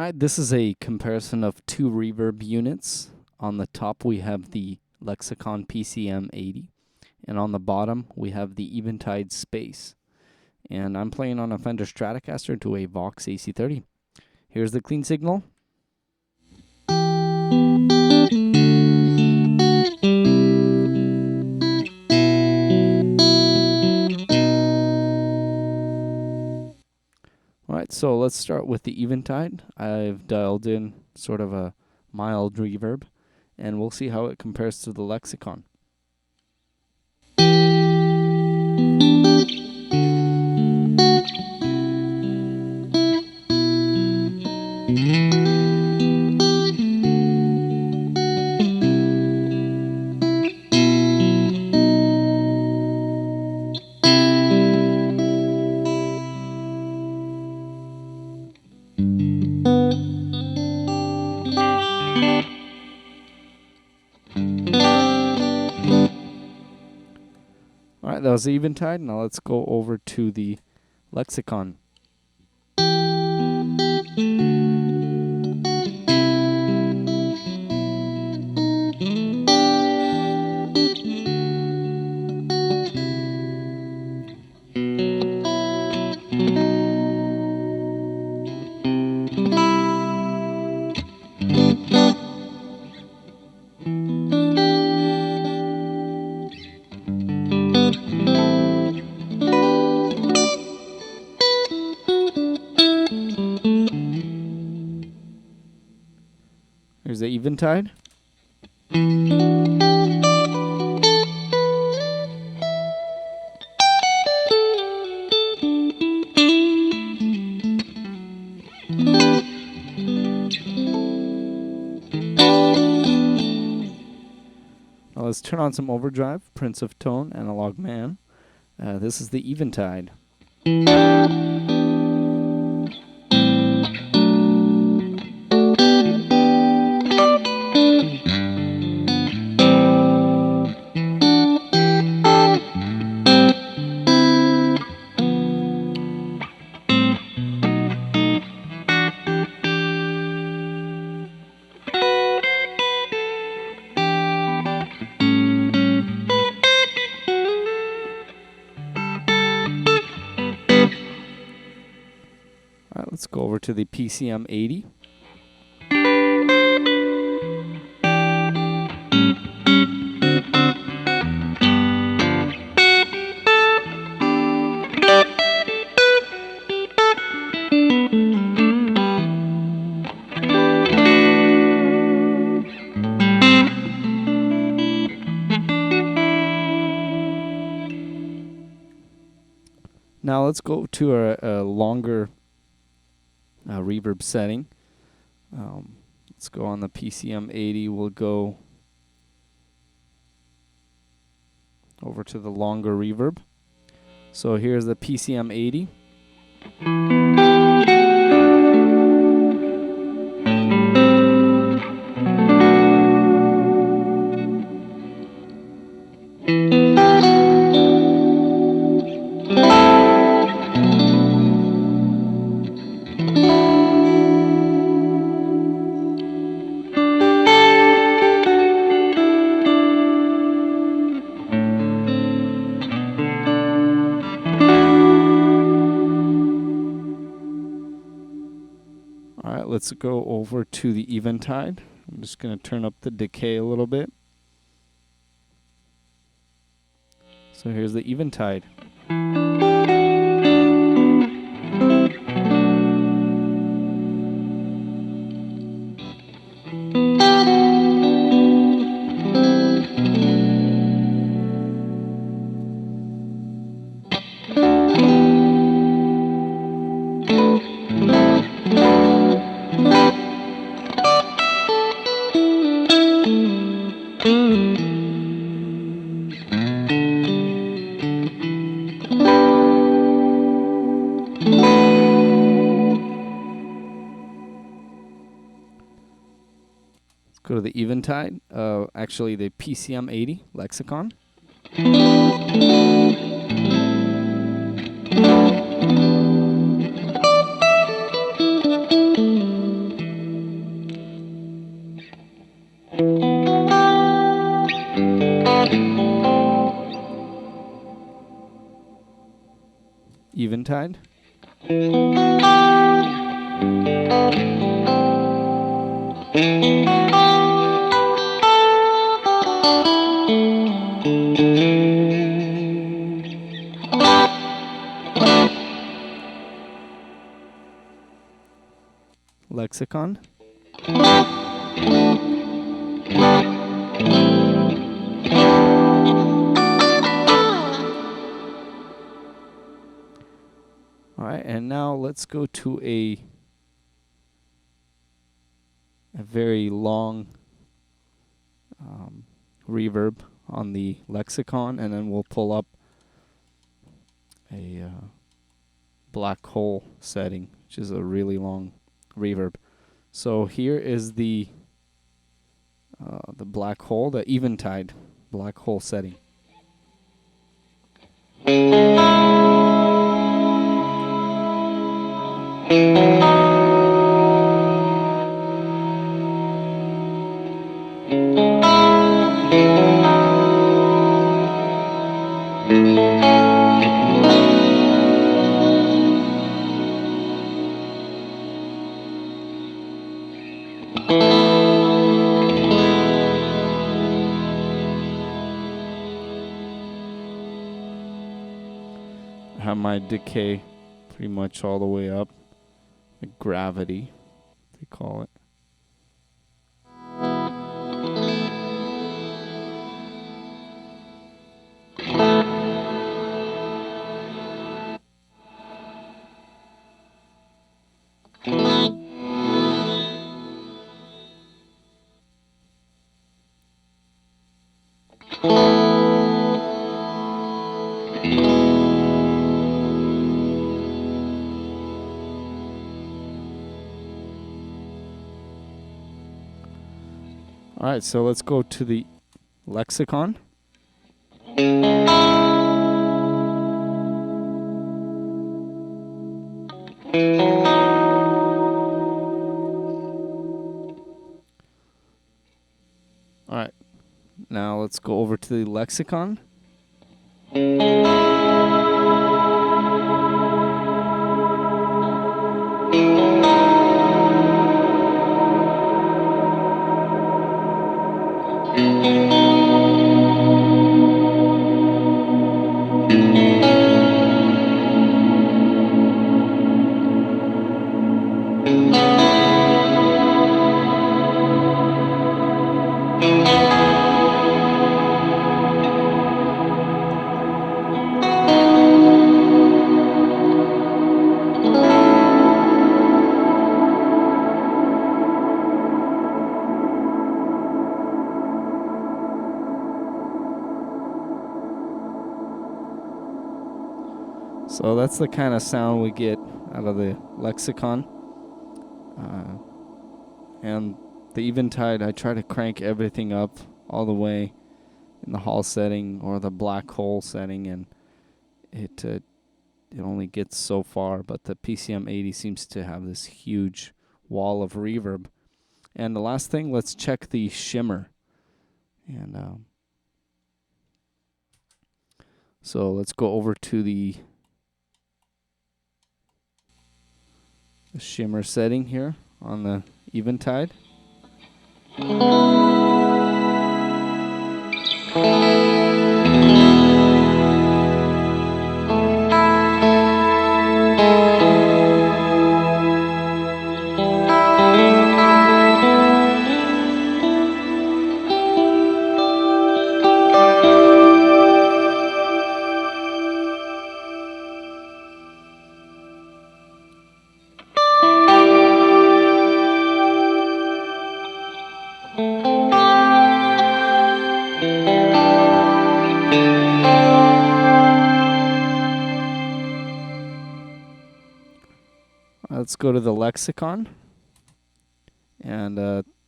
Alright, this is a comparison of two reverb units. On the top we have the Lexicon PCM80, and on the bottom we have the Eventide Space. And I'm playing on a Fender Stratocaster to a Vox AC30. Here's the clean signal. Alright, so let's start with the Eventide. I've dialed in sort of a mild reverb, and we'll see how it compares to the Lexicon. Alright, that was the Eventide. Now let's go over to the Lexicon. Here's the Eventide. Now let's turn on some Overdrive, Prince of Tone, Analogman. This is the Eventide. Alright, let's go over to the PCM80. Now let's go to a longer reverb setting. Let's go on the PCM80. We'll go over to the longer reverb. So here's the PCM80. Alright, let's go over to the Eventide. I'm just going to turn up the decay a little bit. So here's the Eventide. Go to the Eventide, actually the PCM80 Lexicon. Eventide. Lexicon. Alright, and now let's go to a very long reverb on the Lexicon, and then we'll pull up a black hole setting, which is a really long reverb. So here is the black hole, the Eventide black hole setting. I have my decay pretty much all the way up, like gravity, they call it. Alright, so let's go to the Lexicon. Alright, now let's go over to the Lexicon. So that's the kind of sound we get out of the Lexicon. And the Eventide, I try to crank everything up all the way in the hall setting or the black hole setting, and it only gets so far. But the PCM80 seems to have this huge wall of reverb. And the last thing, let's check the Shimmer. And so let's go over to the Shimmer setting here on the Eventide. Let's go to the Lexicon, and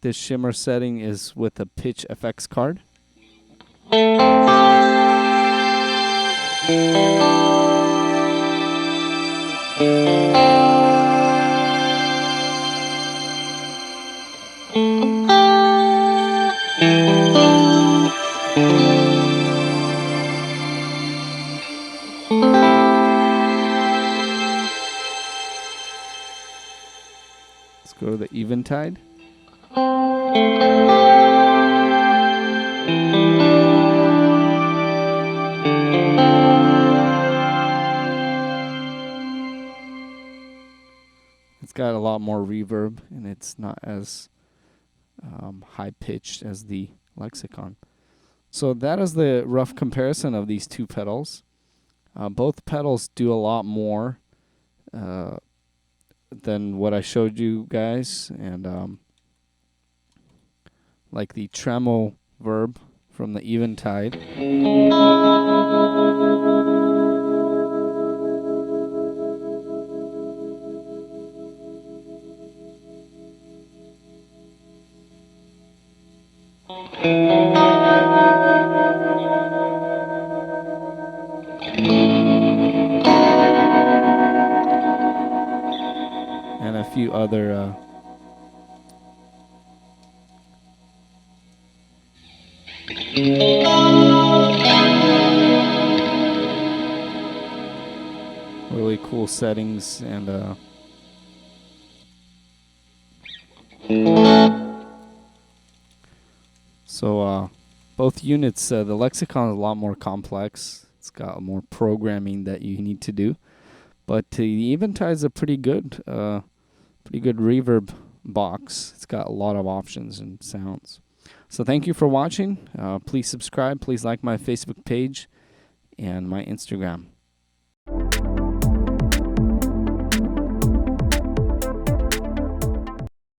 this Shimmer setting is with a pitch FX card. Eventide. It's got a lot more reverb, and it's not as high-pitched as the Lexicon. So that is the rough comparison of these two pedals. Both pedals do a lot more than what I showed you guys, and like the tremolo verb from the Eventide. And a few other really cool settings, and so both units, the Lexicon is a lot more complex. It's got more programming that you need to do, but the Eventide is a pretty good reverb box. It's got a lot of options and sounds. So thank you for watching. Please subscribe. Please like my Facebook page and my Instagram.